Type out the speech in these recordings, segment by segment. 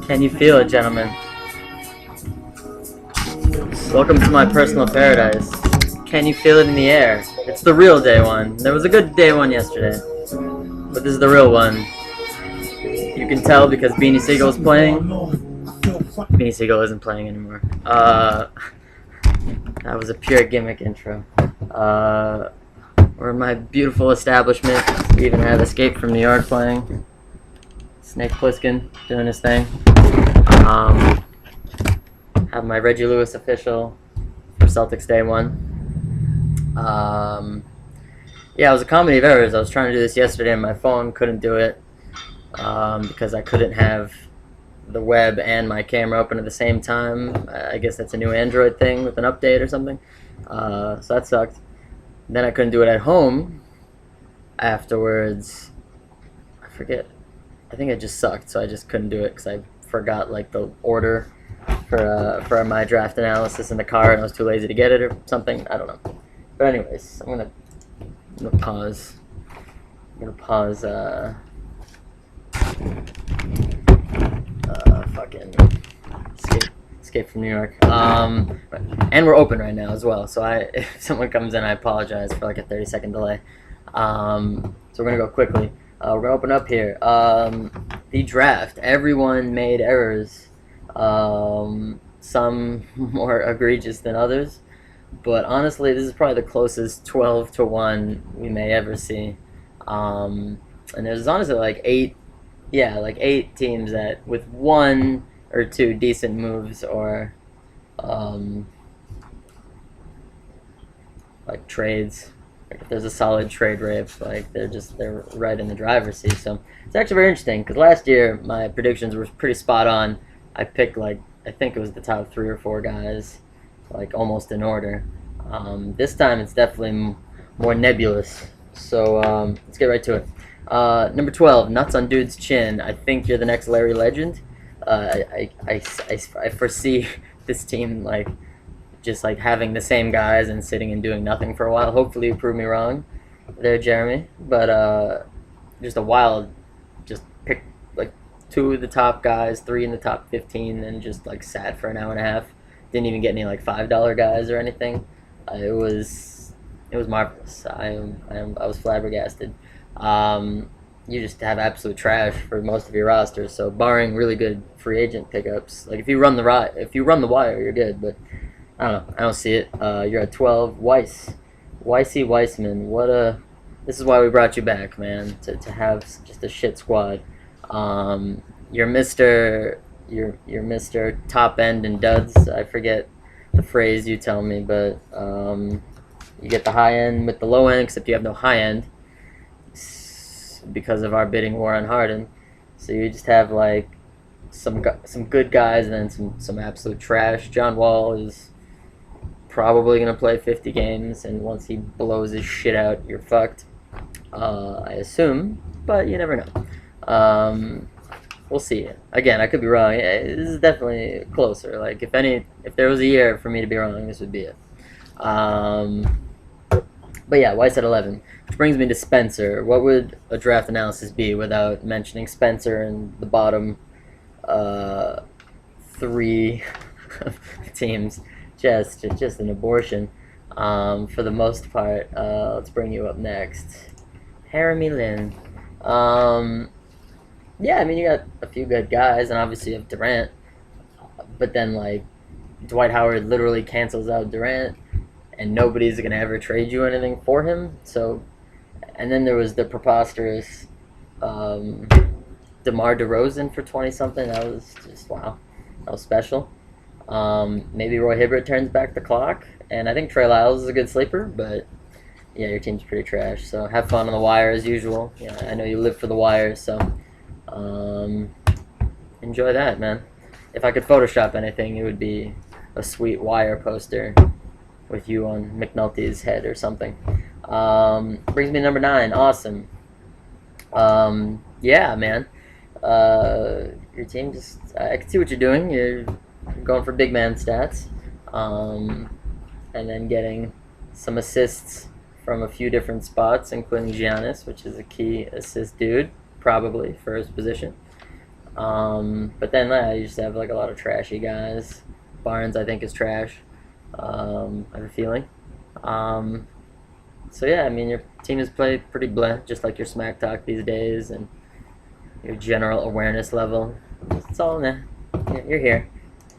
Can you feel it, gentlemen? Welcome to my personal paradise. Can you feel it in the air? It's the real day one. There was a good day one yesterday, but this is the real one. You can tell because Beanie Sigel's playing. Beanie Sigel isn't playing anymore. That was a pure gimmick intro. We're in my beautiful establishment. We even have Escape from New York playing. Snake Plissken doing his thing. Have my Reggie Lewis official for Celtics Day 1. Yeah, it was a comedy of errors. I was trying to do this yesterday and my phone couldn't do it because I couldn't have the web and my camera open at the same time. I guess that's a new Android thing with an update or something. So that sucked. Then I couldn't do it at home afterwards. I forget. I think it just sucked, so I just couldn't do it because I forgot like the order for my draft analysis in the car, and I was too lazy to get it or something. I don't know. But anyways, I'm gonna pause. I'm gonna pause. Fucking Escape from New York. And we're open right now as well. So if someone comes in, I apologize for like a 30-second delay. So we're gonna go quickly. We're gonna open up here. The draft. Everyone made errors. Some more egregious than others. But honestly, this is probably the closest 12-1 we may ever see. And there's honestly like eight teams that with one or two decent moves or like trades. Like if there's a solid trade rate, like they're right in the driver's seat. So it's actually very interesting because last year my predictions were pretty spot on. I picked like I think it was the top 3 or 4 guys, like almost in order. This time it's definitely more nebulous. So let's get right to it. Number 12, Nuts on Dude's Chin. I think you're the next Larry Legend. I foresee this team like just like having the same guys and sitting and doing nothing for a while. Hopefully you prove me wrong there, Jeremy. But just a wild, just pick like 2 of the top guys, 3 in the top 15, and just like sat for an hour and a half. Didn't even get any like $5 guys or anything. It was marvelous. I was flabbergasted. You just have absolute trash for most of your rosters. So barring really good free agent pickups, like if you run the wire, you're good. But I don't know. I don't see it. You're at 12. Weissman. This is why we brought you back, man. To have just a shit squad. You're Mr. Top End and Duds. I forget the phrase you tell me, but you get the high end with the low end, except you have no high end because of our bidding war on Harden. So you just have like some good guys and then some absolute trash. John Wall is probably going to play 50 games, and once he blows his shit out, you're fucked. I assume, but you never know. We'll see. Again, I could be wrong. This is definitely closer. Like if there was a year for me to be wrong, this would be it. But yeah, Weiss at 11. Which brings me to Spencer. What would a draft analysis be without mentioning Spencer and the bottom 3 teams? Just an abortion for the most part. Let's bring you up next. Jeremy Lin. Yeah, I mean, you got a few good guys, and obviously you have Durant. But then, like, Dwight Howard literally cancels out Durant, and nobody's going to ever trade you anything for him. So, and then there was the preposterous DeMar DeRozan for 20-something. That was just, wow. That was special. Maybe Roy Hibbert turns back the clock, and I think Trey Lyles is a good sleeper, but yeah, your team's pretty trash. So have fun on the wire as usual. Yeah, I know you live for the wire, so enjoy that, man. If I could Photoshop anything, it would be a sweet wire poster with you on McNulty's head or something. Brings me to number 9. Awesome. Yeah, man. Your team just... I can see what you're doing. You're going for big man stats. And then getting some assists from a few different spots, including Giannis, which is a key assist dude. probably for his position. But then you just have like a lot of trashy guys. Barnes, I think, is trash. I have a feeling. Um, so yeah, I mean, your team is played pretty bleh, just like your smack talk these days, and your general awareness level. It's all nah. You're here.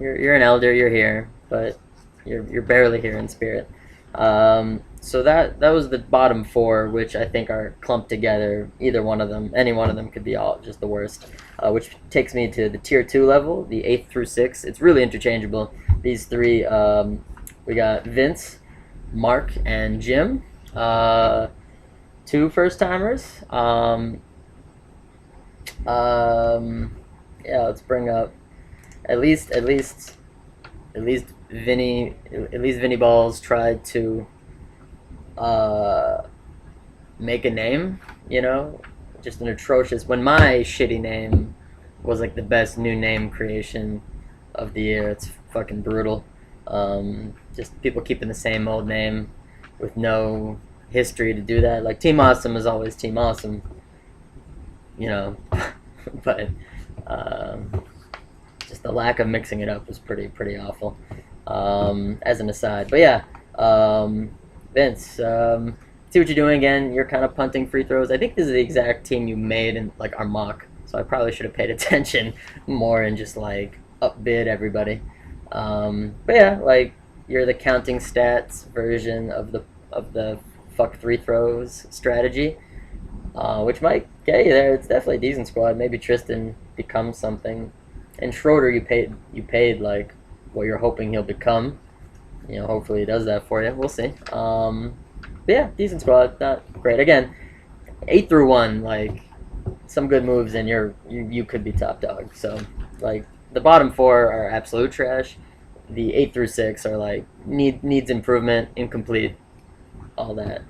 You're an elder. You're here, but you're barely here in spirit. So that was the bottom four, which I think are clumped together. Either one of them, any one of them, could be all just the worst. Which takes me to the tier two level, the 8th through 6th. It's really interchangeable. These three, we got Vince, Mark, and Jim. Two first timers. Yeah, let's bring up at least Vinny Balls tried to uh, make a name. You know, just an atrocious. When my shitty name was like the best new name creation of the year, it's fucking brutal. Just people keeping the same old name with no history to do that. Like Team Awesome is always Team Awesome, you know, but just the lack of mixing it up was pretty awful. As an aside, but yeah, Vince, see what you're doing again. You're kind of punting free throws. I think this is the exact team you made in like our mock, so I probably should have paid attention more and just like upbid everybody. But yeah, like you're the counting stats version of the fuck free throws strategy, which might get you there. It's definitely a decent squad. Maybe Tristan becomes something, and Schroeder you paid like what you're hoping he'll become. You know, hopefully he does that for you. We'll see. But yeah, decent squad. Not great. Again, 8 through 1, like some good moves, and you could be top dog. So like the bottom four are absolute trash. The 8 through 6 are like needs improvement, incomplete, all that.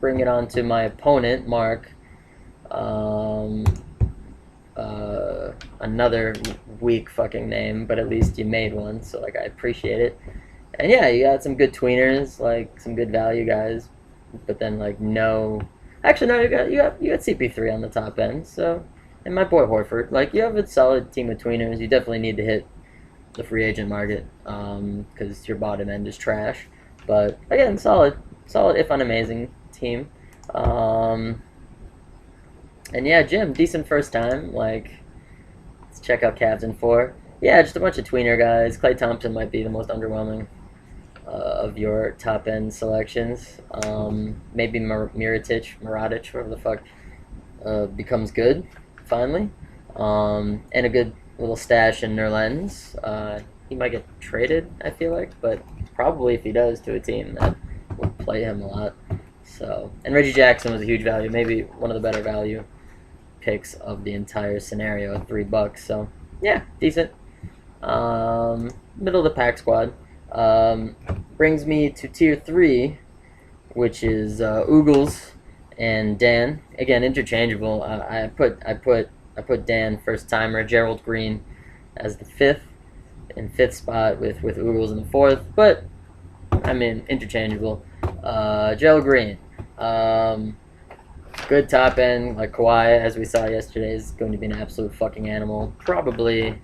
Bring it on to my opponent, Mark. Another weak fucking name, but at least you made one, so like I appreciate it. And yeah, you got some good tweeners, like some good value guys, but then like no, actually no, you got CP3 on the top end, so and my boy Horford, like you have a solid team of tweeners. You definitely need to hit the free agent market, because your bottom end is trash. But again, solid if unamazing team. And yeah, Jim, decent first time. Like, let's check out Cavs in 4. Yeah, just a bunch of tweener guys. Klay Thompson might be the most underwhelming of your top end selections. Maybe Mirotic, whatever the fuck, becomes good finally. And a good little stash in Nerlens. He might get traded, I feel like, but probably if he does to a team that will play him a lot. So, and Reggie Jackson was a huge value, maybe one of the better value picks of the entire scenario at $3. So yeah, decent. Middle of the pack squad. Brings me to tier 3, which is Oogles and Dan. Again, interchangeable. I put Dan first timer, Gerald Green as the 5th spot with Oogles in the 4th, but I mean interchangeable. Gerald Green. Good top end, like Kawhi, as we saw yesterday, is going to be an absolute fucking animal. Probably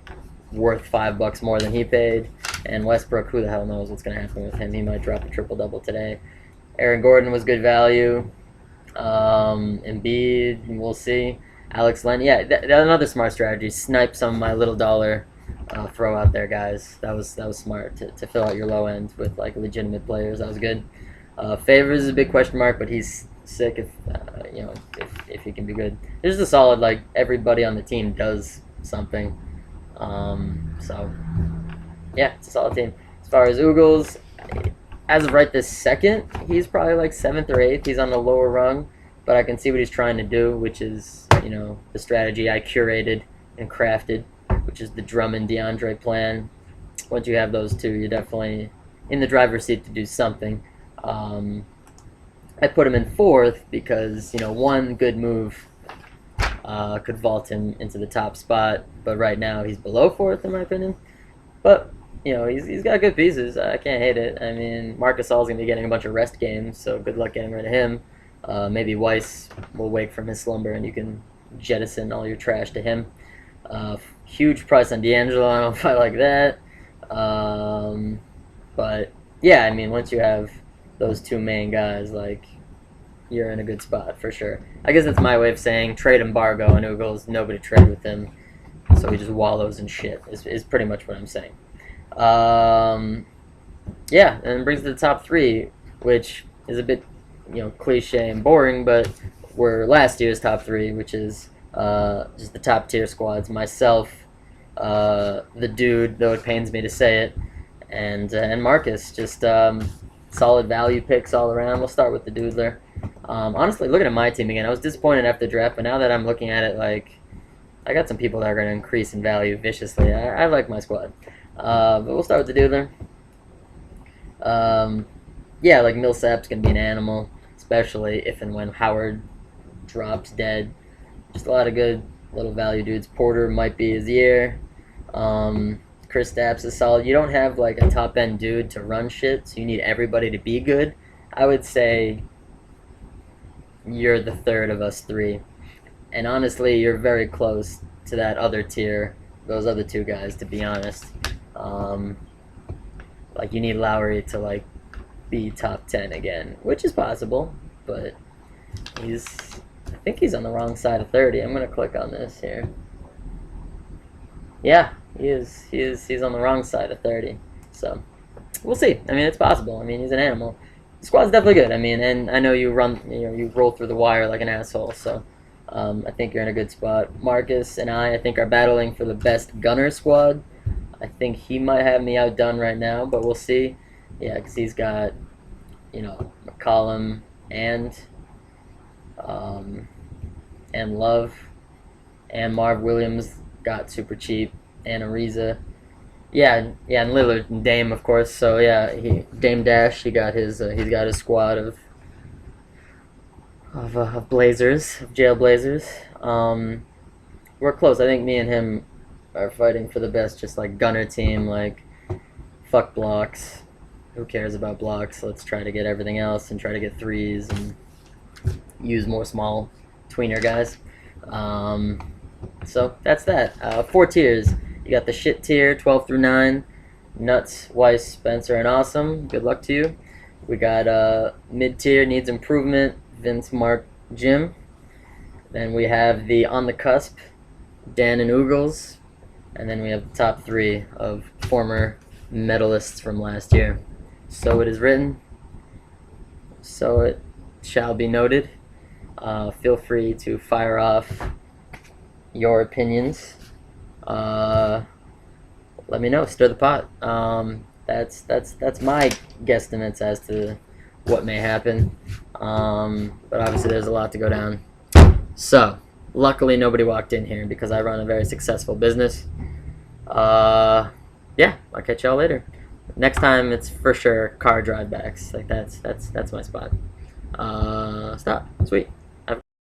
worth $5 more than he paid. And Westbrook, who the hell knows what's going to happen with him? He might drop a triple-double today. Aaron Gordon was good value. Embiid, we'll see. Alex Len, yeah, that's another smart strategy. Snipe some of my little dollar throw out there, guys. That was smart to fill out your low end with like legitimate players. That was good. Favors is a big question mark, but he's sick if he can be good. This is a solid, like everybody on the team does something. So yeah, it's a solid team. As far as Oogles, as of right this second, he's probably like 7th or 8th. He's on the lower rung, but I can see what he's trying to do, which is, the strategy I curated and crafted, which is the Drummond DeAndre plan. Once you have those two, you're definitely in the driver's seat to do something. I put him in 4th because, one good move could vault him into the top spot, but right now he's below 4th in my opinion. But he's got good pieces. I can't hate it. I mean, Marc Gasol's gonna be getting a bunch of rest games, so good luck getting rid of him. Maybe Weiss will wake from his slumber and you can jettison all your trash to him. Huge price on D'Angelo. I don't know if I like that. But yeah, I mean, once you have those two main guys, like, you're in a good spot for sure. I guess that's my way of saying trade embargo on Ugles. Nobody trade with him, so he just wallows in shit. Is pretty much what I'm saying. Yeah, and it brings us to the top three, which is a bit, cliche and boring, but we're last year's top three, which is just the top tier squads. Myself, the dude, though it pains me to say it, and Marcus. Just solid value picks all around. We'll start with the Doodler. Honestly, looking at my team again, I was disappointed after the draft, but now that I'm looking at it, like, I got some people that are going to increase in value viciously. I like my squad. But we'll start with the Doodler. Yeah, like Millsap's going to be an animal, especially if and when Howard drops dead. Just a lot of good little value dudes. Porter might be his year. Kristaps is solid. You don't have like a top end dude to run shit, so you need everybody to be good. I would say you're the third of us three. And honestly, you're very close to that other tier, those other two guys, to be honest. Like, you need Lowry to, like, be top 10 again, which is possible, but I think he's on the wrong side of 30. I'm going to click on this here. Yeah, he is. He's on the wrong side of 30. So, we'll see. I mean, it's possible. I mean, he's an animal. The squad's definitely good. I mean, and I know you you roll through the wire like an asshole, so I think you're in a good spot. Marcus and I think, are battling for the best gunner squad. I think he might have me outdone right now, but we'll see. Yeah, because he's got, McCollum and Love, and Marv Williams got super cheap, and Ariza. Yeah, and Lillard and Dame, of course. So yeah, Dame Dash. He's got his squad of Blazers, of jail Blazers. We're close. I think me and him are fighting for the best, just like gunner team. Like, fuck blocks. Who cares about blocks? Let's try to get everything else and try to get threes and use more small tweener guys. So that's that. 4 tiers. You got the shit tier, 12 through 9. Nuts, Weiss, Spencer, and Awesome. Good luck to you. We got mid tier, needs improvement, Vince, Mark, Jim. Then we have the on the cusp, Dan and Ugles. And then we have the top 3 of former medalists from last year. So it is written. So it shall be noted. Feel free to fire off your opinions. Let me know. Stir the pot. That's my guesstimates as to what may happen. But obviously there's a lot to go down. So, luckily nobody walked in here because I run a very successful business. Yeah, I'll catch y'all later. Next time it's for sure car drive backs. Like, that's my spot. Stop. Sweet.